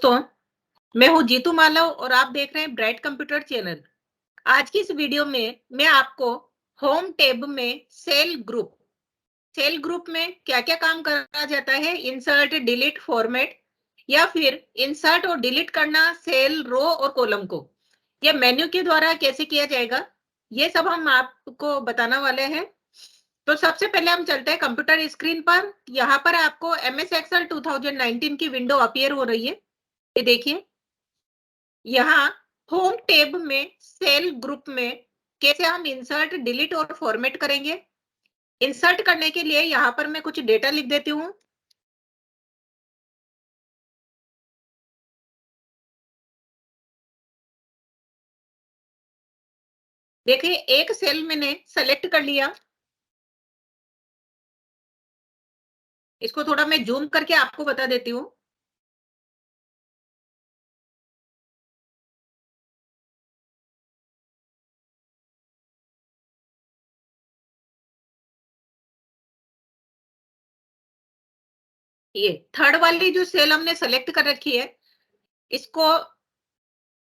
दोस्तों, मैं हूं जीतू मालव और आप देख रहे हैं ब्राइट कंप्यूटर चैनल। आज की इस वीडियो में मैं आपको होम टैब में सेल ग्रुप में क्या-क्या काम करा जाता है, इंसर्ट, डिलीट, फॉर्मेट या फिर इंसर्ट और डिलीट करना सेल, रो और कॉलम को, ये मेन्यू के द्वारा कैसे किया जाएगा, ये सब हम आपको बताने वाले हैं। तो सबसे पहले हम चलते हैं कंप्यूटर स्क्रीन पर। यहाँ पर आपको एमएस एक्सेल 2019 की विंडो अपीयर हो रही है। ये देखिए, यहाँ होम टैब में सेल ग्रुप में कैसे हम इंसर्ट, डिलीट और फॉर्मेट करेंगे। इंसर्ट करने के लिए यहाँ पर मैं कुछ डेटा लिख देती हूँ। देखिए, एक सेल मैंने सेलेक्ट कर लिया। इसको थोड़ा मैं जूम करके आपको बता देती हूँ। ये थर्ड वाली जो सेल हमने सेलेक्ट कर रखी है, इसको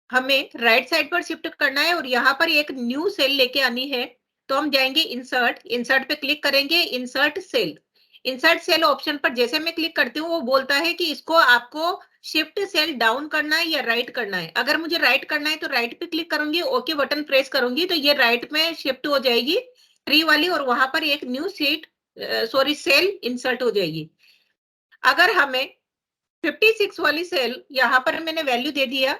हमें राइट साइड पर शिफ्ट करना है और यहाँ पर एक न्यू सेल लेके आनी है। तो हम जाएंगे इंसर्ट पे क्लिक करेंगे, इंसर्ट सेल ऑप्शन पर जैसे मैं क्लिक करती हूँ वो बोलता है कि इसको आपको शिफ्ट सेल डाउन करना है या राइट करना है। अगर मुझे राइट करना है तो राइट पे क्लिक करूंगी, ओके बटन प्रेस करूंगी तो ये राइट में शिफ्ट हो जाएगी ट्री वाली और वहां पर एक न्यू सेल इंसर्ट हो जाएगी। अगर हमें 56 वाली सेल, यहाँ पर मैंने वैल्यू दे दिया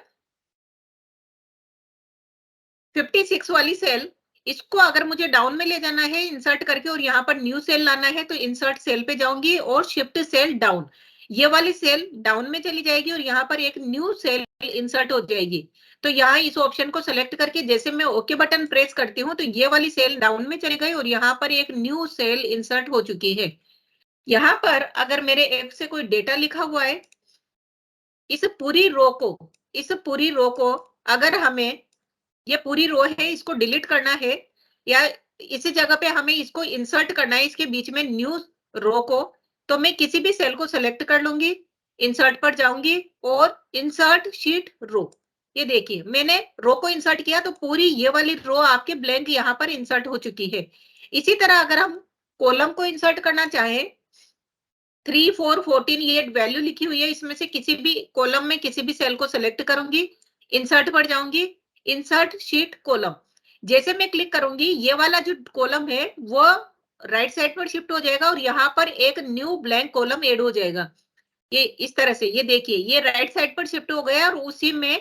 56 वाली सेल, इसको अगर मुझे डाउन में ले जाना है इंसर्ट करके और यहाँ पर न्यू सेल लाना है तो इंसर्ट सेल पे जाऊंगी और शिफ्ट सेल डाउन, ये वाली सेल डाउन में चली जाएगी और यहाँ पर एक न्यू सेल इंसर्ट हो जाएगी। तो यहाँ इस ऑप्शन को सेलेक्ट करके जैसे मैं ओके बटन प्रेस करती हूँ तो ये वाली सेल डाउन में चली गई और यहाँ पर एक न्यू सेल इंसर्ट हो चुकी है। यहाँ पर अगर मेरे ऐप से कोई डेटा लिखा हुआ है, इस पूरी रो को अगर हमें, ये पूरी रो है, इसको डिलीट करना है या इसी जगह पे हमें इसको इंसर्ट करना है, इसके बीच में न्यू रो को, तो मैं किसी भी सेल को सेलेक्ट कर लूंगी, इंसर्ट पर जाऊंगी और इंसर्ट शीट रो। ये देखिए, मैंने रो को इंसर्ट किया तो पूरी ये वाली रो आपके ब्लैंक यहाँ पर इंसर्ट हो चुकी है। इसी तरह अगर हम कॉलम को इंसर्ट करना चाहें, 3, 4, 14 ये वैल्यू लिखी हुई है, इसमें से किसी भी कॉलम में किसी भी सेल को सेलेक्ट करूंगी, इंसर्ट पर जाऊंगी, इंसर्ट शीट कॉलम, जैसे मैं क्लिक करूंगी ये वाला जो कॉलम है वो राइट साइड पर शिफ्ट हो जाएगा और यहाँ पर एक न्यू ब्लैंक कॉलम ऐड हो जाएगा। ये इस तरह से, ये देखिए, ये राइट साइड पर शिफ्ट हो गया और उसी में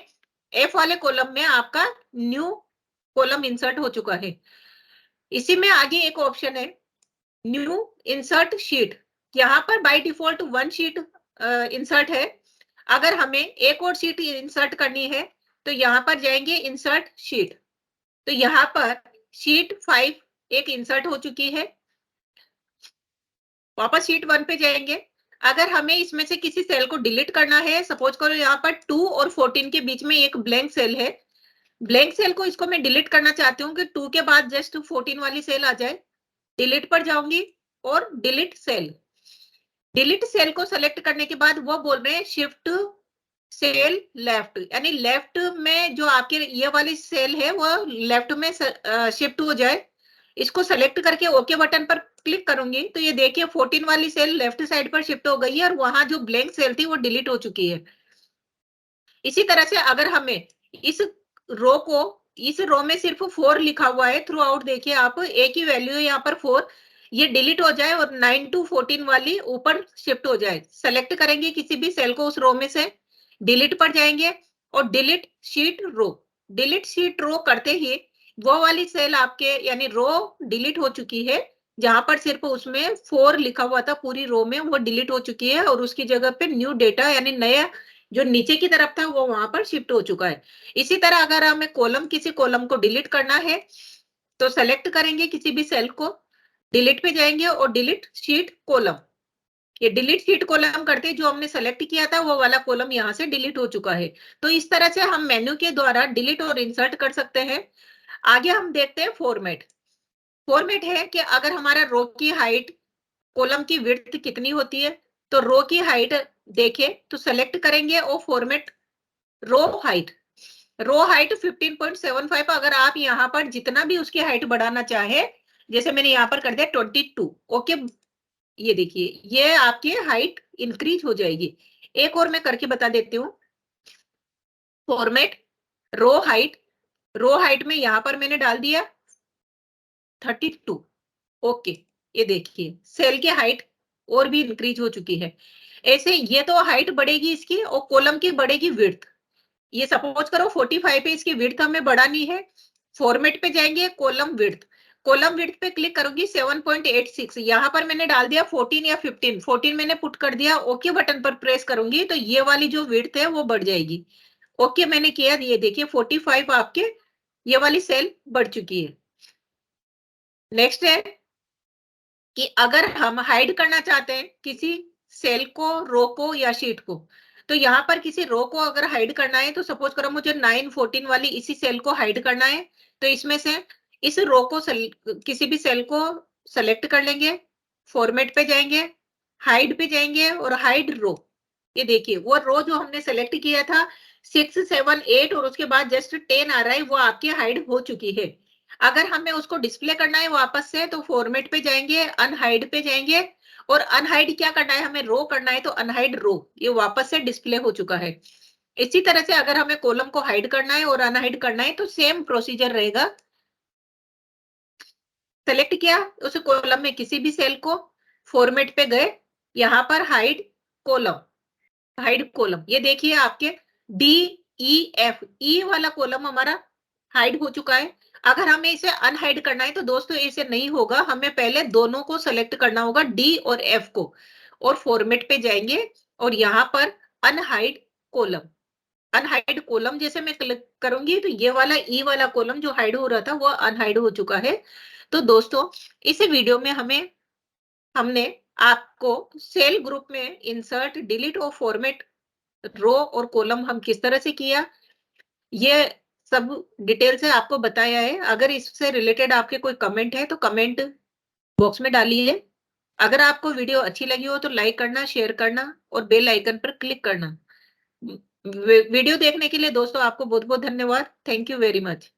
एफ वाले कॉलम में आपका न्यू कॉलम इंसर्ट हो चुका है। इसी में आगे एक ऑप्शन है न्यू इंसर्ट शीट, यहाँ पर बाय डिफॉल्ट 1 शीट इंसर्ट है। अगर हमें एक और शीट इंसर्ट करनी है तो यहाँ पर जाएंगे इंसर्ट शीट, तो यहाँ पर शीट 5 एक इंसर्ट हो चुकी है। वापस शीट 1 पे जाएंगे। अगर हमें इसमें से किसी सेल को डिलीट करना है, सपोज करो यहाँ पर 2 और 14 के बीच में एक ब्लैंक सेल है, ब्लैंक सेल को इसको मैं डिलीट करना चाहती हूँ कि 2 के बाद जस्ट 14 वाली सेल आ जाए, डिलीट पर जाऊंगी और डिलीट सेल को सेलेक्ट करने के बाद वो बोल रहे हैं शिफ्ट सेल लेफ्ट, यानी लेफ्ट में जो आपके ये वाली सेल है वो लेफ्ट में शिफ्ट हो जाए। इसको सेलेक्ट करके ओके बटन पर क्लिक करूंगी तो ये देखिए 14 वाली सेल लेफ्ट साइड पर शिफ्ट हो गई है और वहां जो ब्लैंक सेल थी वो डिलीट हो चुकी है। इसी तरह से अगर हमें इस रो को, इस रो में सिर्फ 4 लिखा हुआ है थ्रू आउट, देखिए आप एक ही वैल्यू है यहाँ पर 4, ये डिलीट हो जाए और 9 to 14 वाली ऊपर शिफ्ट हो जाए, सेलेक्ट करेंगे किसी भी सेल को उस रो में से, डिलीट पर जाएंगे और डिलीट शीट रो करते ही वो वाली सेल आपके यानी रो डिलीट हो चुकी है, जहां पर सिर्फ उसमें 4 लिखा हुआ था पूरी रो में वो डिलीट हो चुकी है और उसकी जगह पे न्यू डेटा यानी नया जो नीचे की तरफ था वो वहां पर शिफ्ट हो चुका है। इसी तरह अगर हमें किसी कॉलम को डिलीट करना है तो सेलेक्ट करेंगे किसी भी सेल को, डिलीट पे जाएंगे और डिलीट शीट कॉलम, ये डिलीट शीट कॉलम करते जो हमने सेलेक्ट किया था वो वाला कॉलम यहाँ से डिलीट हो चुका है। तो इस तरह से हम मेन्यू के द्वारा डिलीट और इंसर्ट कर सकते हैं। आगे हम देखते हैं फॉर्मेट है कि अगर हमारा रो की हाइट कॉलम की विड्थ कितनी होती है, तो रो की हाइट देखिए तो सेलेक्ट करेंगे और फॉर्मेट रो हाइट 15.75। अगर आप यहाँ पर जितना भी उसकी हाइट बढ़ाना चाहे, जैसे मैंने यहाँ पर कर दिया 22। ओके, ये देखिए ये आपकी हाइट इंक्रीज हो जाएगी। एक और मैं करके बता देती हूँ। फॉर्मेट रो हाइट में यहाँ पर मैंने डाल दिया 32। ओके, ये देखिए सेल की हाइट और भी इंक्रीज हो चुकी है। ऐसे ये तो हाइट बढ़ेगी इसकी और कॉलम की बढ़ेगी विड्थ। ये सपोज करो 45 है, इसकी विड्थ हमें बढ़ानी है। फॉर्मेट पे जाएंगे, कॉलम विड्थ पे क्लिक करूंगी 7.86। यहाँ पर मैंने डाल दिया 14 या 15। 14 मैंने पुट कर दिया। ओके बटन पर प्रेस करूंगी तो ये वाली जो विड्थ है वो बढ़ जाएगी। ओके मैंने किया, ये देखिए 45 आपके ये वाली सेल बढ़ चुकी है। नेक्स्ट है कि अगर हम हाइड करना चाहते हैं किसी सेल को, रो को या शीट को, तो यहाँ पर किसी रो को अगर हाइड करना है तो सपोज करो मुझे 914 वाली इसी सेल को हाइड करना है, तो इसमें से इस रो को किसी भी सेल को सेलेक्ट कर लेंगे, फॉर्मेट पे जाएंगे, हाइड पे जाएंगे और हाइड रो। ये देखिए वो रो जो हमने सेलेक्ट किया था 6, 7, 8 और उसके बाद जस्ट 10 आ रहा है, वो आपकी हाइड हो चुकी है। अगर हमें उसको डिस्प्ले करना है वापस से तो फॉर्मेट पे जाएंगे, अनहाइड पे जाएंगे और अनहाइड क्या करना है, हमें रो करना है तो अनहाइड रो, ये वापस से डिस्प्ले हो चुका है। इसी तरह से अगर हमें कॉलम को हाइड करना है और अनहाइड करना है तो सेम प्रोसीजर रहेगा। सेलेक्ट किया उस कॉलम में किसी भी सेल को, फॉर्मेट पे गए, यहाँ पर हाइड कॉलम, ये देखिए आपके डी ई एफ, ई वाला कॉलम हमारा हाइड हो चुका है। अगर हमें इसे अनहाइड करना है तो दोस्तों इसे नहीं होगा, हमें पहले दोनों को सेलेक्ट करना होगा, डी और एफ को, और फॉर्मेट पे जाएंगे और यहाँ पर अनहाइड कॉलम, अनहाइड कॉलम जैसे मैं क्लिक करूंगी तो ये वाला ई वाला कॉलम जो हाइड हो रहा था वो अनहाइड हो चुका है। तो दोस्तों इस वीडियो में हमने आपको सेल ग्रुप में इंसर्ट, डिलीट और फॉर्मेट रो और कॉलम हम किस तरह से किया, ये सब डिटेल से आपको बताया है। अगर इससे रिलेटेड आपके कोई कमेंट है तो कमेंट बॉक्स में डालिए। अगर आपको वीडियो अच्छी लगी हो तो लाइक करना, शेयर करना और बेल आइकन पर क्लिक करना। वीडियो देखने के लिए दोस्तों आपको बहुत बहुत धन्यवाद। Thank you very much.